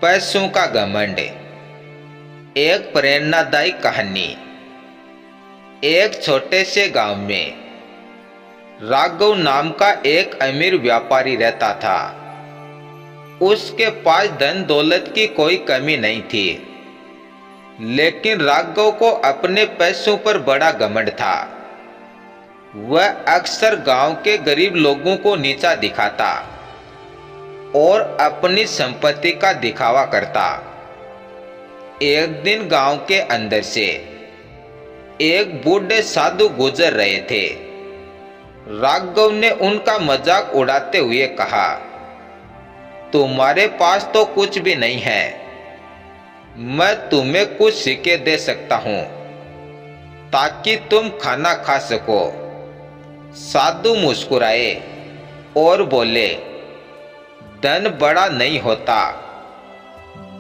पैसों का घमंड। एक प्रेरणादायी कहानी। एक छोटे से गांव में राघव नाम का एक अमीर व्यापारी रहता था। उसके पास धन दौलत की कोई कमी नहीं थी, लेकिन राघव को अपने पैसों पर बड़ा घमंड था। वह अक्सर गांव के गरीब लोगों को नीचा दिखाता और अपनी संपत्ति का दिखावा करता। एक दिन गांव के अंदर से एक बूढ़े साधु गुजर रहे थे। राघव ने उनका मजाक उड़ाते हुए कहा, तुम्हारे पास तो कुछ भी नहीं है, मैं तुम्हें कुछ सिक्के दे सकता हूं ताकि तुम खाना खा सको। साधु मुस्कुराए और बोले, धन बड़ा नहीं होता,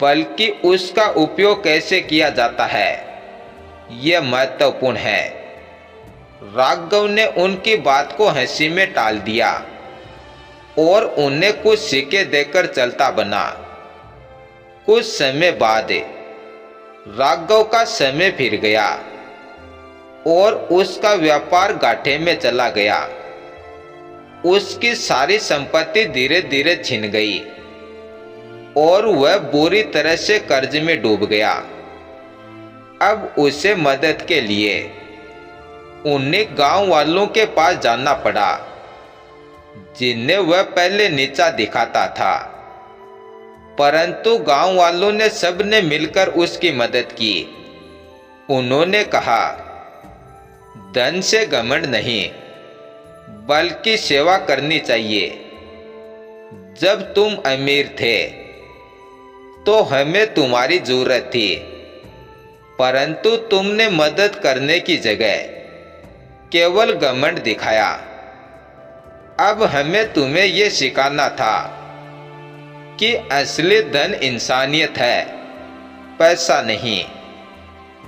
बल्कि उसका उपयोग कैसे किया जाता है यह महत्वपूर्ण है। राघव ने उनकी बात को हंसी में टाल दिया और उन्हें कुछ सिक्के देकर चलता बना। कुछ समय बाद राघव का समय फिर गया और उसका व्यापार घाटे में चला गया। उसकी सारी संपत्ति धीरे धीरे छिन गई और वह बुरी तरह से कर्ज में डूब गया। अब उसे मदद के लिए उन्हें गांव वालों के पास जाना पड़ा, जिन्हें वह पहले नीचा दिखाता था। परंतु गांव वालों ने सबने मिलकर उसकी मदद की। उन्होंने कहा, धन से घमंड नहीं, बल्कि सेवा करनी चाहिए। जब तुम अमीर थे तो हमें तुम्हारी जरूरत थी, परंतु तुमने मदद करने की जगह केवल घमंड दिखाया। अब हमें तुम्हें यह सिखाना था कि असली धन इंसानियत है, पैसा नहीं।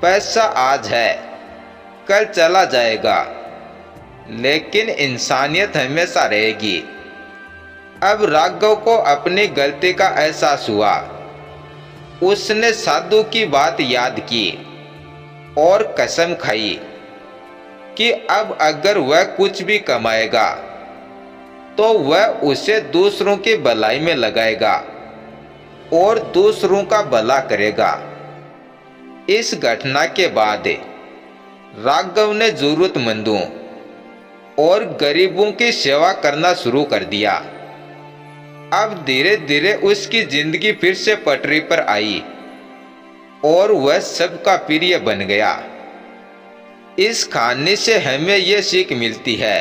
पैसा आज है, कल चला जाएगा, लेकिन इंसानियत हमेशा रहेगी। अब राघव को अपनी गलती का एहसास हुआ। उसने साधु की बात याद की और कसम खाई कि अब अगर वह कुछ भी कमाएगा तो वह उसे दूसरों की भलाई में लगाएगा और दूसरों का भला करेगा। इस घटना के बाद राघव ने जरूरतमंदों और गरीबों की सेवा करना शुरू कर दिया। अब धीरे धीरे उसकी जिंदगी फिर से पटरी पर आई और वह सबका प्रिय बन गया। इस कहानी से हमें यह सीख मिलती है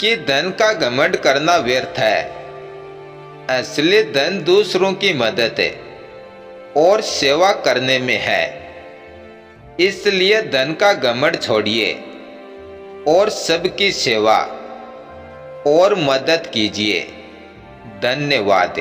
कि धन का घमंड करना व्यर्थ है। असली धन दूसरों की मदद और सेवा करने में है। इसलिए धन का घमंड छोड़िए और सबकी सेवा और मदद कीजिए। धन्यवाद।